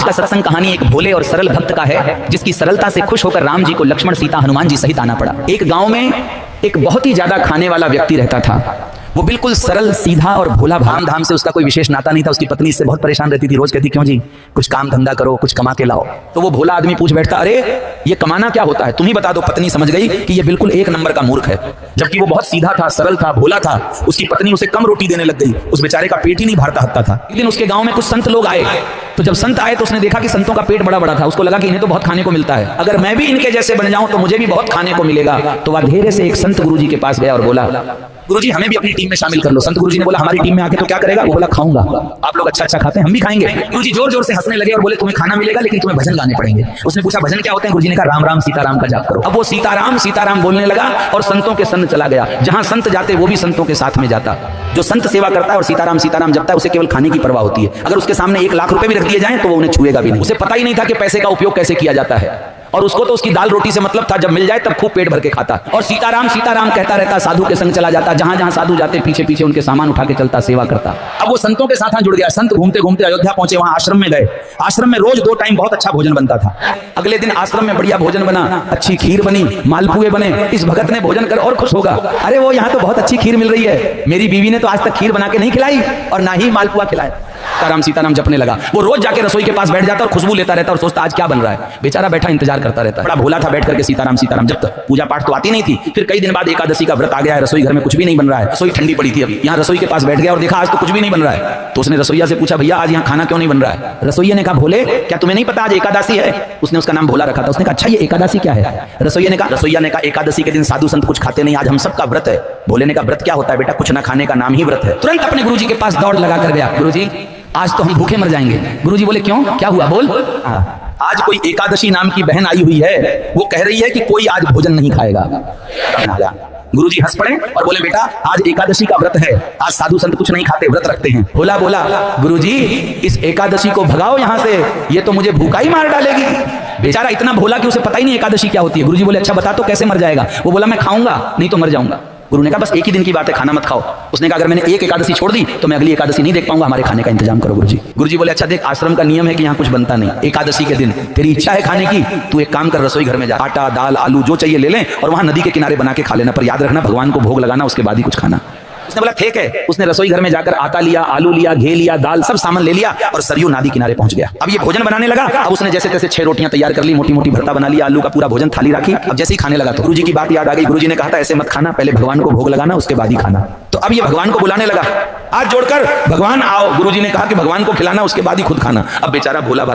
आज का सत्संग कहानी एक भोले और सरल भक्त का है, जिसकी सरलता से खुश होकर राम जी को लक्ष्मण, सीता, हनुमान जी सहित आना पड़ा। एक गांव में एक बहुत ही ज्यादा खाने वाला व्यक्ति रहता था। वो बिल्कुल सरल, सीधा और भोला। भाम धाम से उसका कोई विशेष नाता नहीं था। उसकी पत्नी इससे बहुत परेशान रहती थी। रोज कहती, क्यों जी, कुछ काम धंधा करो, कुछ कमा के लाओ। तो वो भोला आदमी पूछ बैठता, अरे ये कमाना क्या होता है, तुम ही बता दो। पत्नी समझ गई कि ये बिल्कुल एक नंबर का मूर्ख है। जबकि वो बहुत सीधा था, सरल था, भोला था। उसकी पत्नी उसे कम रोटी देने लग गई। उस बेचारे का पेट ही नहीं भरता हत्ता था। एक दिन उसके गांव में कुछ संत लोग आए। तो जब संत आए तो उसने देखा कि संतों का पेट बड़ा बड़ा था। उसको लगा कि इन्हें तो बहुत खाने को मिलता है, अगर मैं भी इनके जैसे बन जाऊं तो मुझे भी बहुत खाने को मिलेगा। तो वह धीरे से एक संत गुरुजी के पास गया और बोला, गुरुजी हमें भी अपनी टीम में शामिल कर लो। संत गुरुजी ने बोला, हमारी टीम में आके तो क्या करेगा? वो बोला, खाऊंगा। आप लोग अच्छा अच्छा खाते हैं, हम भी खाएंगे। गुरुजी जोर जोर से हंसने लगे और बोले, तुम्हें खाना मिलेगा लेकिन तुम्हें भजन गाने पड़ेंगे। उसने पूछा, भजन क्या होते हैं? गुरुजी ने कहा, राम राम सीताराम का जाप करो। अब वो सीताराम सीताराम बोलने लगा और संतों के संग चला गया। जहां संत जाते वो भी संतों के साथ में जाता। जो संत सेवा करता है और सीताराम सीताराम जपता है, उसे केवल खाने की परवाह होती है। अगर उसके सामने 1 लाख रुपए भी रख दिए जाएं तो वो उन्हें छुएगा भी नहीं। उसे पता ही नहीं था कि पैसे का उपयोग कैसे किया जाता है। और उसको तो उसकी दाल रोटी से मतलब था, जब मिल जाए तब खूब पेट भर के खाता। और सीताराम सीताराम कहता रहता, साधु के संग चला जाता। जहां जहां साधु जाते पीछे पीछे उनके सामान उठा के चलता, सेवा करता। अब वो संतों के साथ जुड़ गया। संत घूमते घूमते अयोध्या पहुंचे। वहां आश्रम में गए। आश्रम में रोज 2 टाइम बहुत अच्छा भोजन बनता था। अगले दिन आश्रम में बढ़िया भोजन बना, अच्छी खीर बनी, मालपुए बने। इस भगत ने भोजन कर और खुश होगा, अरे वो यहाँ तो बहुत अच्छी खीर मिल रही है, मेरी बीवी ने तो आज तक खीर बना के नहीं खिलाई और ना ही मालपुआ खिलाया। सीताराम सीताराम जपने लगा। वो रोज जाके रसोई के पास बैठ जाता और खुशबू लेता रहता और सोचता आज क्या बन रहा है। बेचारा बैठा इंतजार करता रहता। बड़ा भोला था, बैठ करके सीताराम सीताराम जब तक पूजा पाठ तो आती नहीं थी। फिर कई दिन बाद एकादशी का व्रत आ गया है, रसोई घर में कुछ भी नहीं बन रहा है। रसोई ठंडी पड़ी थी। अभी यहाँ रसोई के पास बैठ गया और देखा आज तो कुछ भी नहीं बन रहा है। तो उसने रसोईया से पूछा, भैया आज यहाँ खाना क्यों नहीं बन रहा है? रसोईया ने कहा, भोले क्या तुम्हें नहीं पता आज एकादशी है? उसने उसका नाम भोला रखा था। उसने कहा, अच्छा ये एकादशी क्या है? रसोईया ने कहा, एकादशी के दिन साधु संत कुछ खाते नहीं, आज हम सबका व्रत है। भोले ने कहा, व्रत क्या होता है बेटा? कुछ ना खाने का नाम ही व्रत है। तुरंत अपने गुरुजी के पास दौड़ लगा कर गया, गुरुजी आज तो हम भूखे मर जाएंगे। गुरुजी बोले, क्यों, क्या हुआ, बोल। आज कोई एकादशी नाम की बहन आई हुई है, वो कह रही है कि कोई आज भोजन नहीं खाएगा। गुरुजी हंस पड़े और बोले, बेटा आज एकादशी का व्रत है, आज साधु संत कुछ नहीं खाते, व्रत रखते हैं। भोला बोला, गुरुजी इस एकादशी को भगाओ यहाँ से, ये तो मुझे भूखा ही मार डालेगी। बेचारा इतना भोला कि उसे पता ही नहीं एकादशी क्या होती है। गुरुजी बोले, अच्छा बता तो कैसे मर जाएगा? वो बोला, मैं खाऊंगा नहीं तो मर जाऊंगा। गुरु ने कहा, बस एक ही दिन की बात है, खाना मत खाओ। उसने कहा, अगर मैंने एक एकादशी छोड़ दी तो मैं अगली एकादशी नहीं देख पाऊंगा, हमारे खाने का इंतजाम करो गुरुजी। गुरुजी बोले, अच्छा देख, आश्रम का नियम है कि यहाँ कुछ बनता नहीं एकादशी के दिन। तेरी इच्छा है खाने की, तू एक काम कर, रसोई घर में जा, आटा दाल आलू जो चाहिए ले लें और वहां नदी के किनारे बना के खा लेना, पर याद रखना भगवान को भोग लगाना, उसके बाद ही कुछ खाना। उसने बोला, ठीक है। उसने रसोई घर में जाकर आटा लिया, आलू लिया, घी लिया, दाल, सब सामान ले लिया और सरयू नदी किनारे पहुंच गया। अब ये भोजन बनाने लगा। अब उसने जैसे तैसे 6 रोटियां तैयार कर ली, मोटी मोटी भरता बना लिया, आलू का पूरा भोजन थाली रखी। अब जैसे ही खाने लगा तो गुरुजी की बात याद आ गई। गुरुजी ने कहा था, ऐसे मत खाना, पहले भगवान को भोग लगाना, उसके बाद ही खाना। तो अब ये भगवान को बुलाने लगा, हाथ जोड़कर, भगवान आओ। गुरुजी ने कहा कि भगवान को खिलाना, उसके बाद ही खुद खाना। अब बेचारा भोला भाला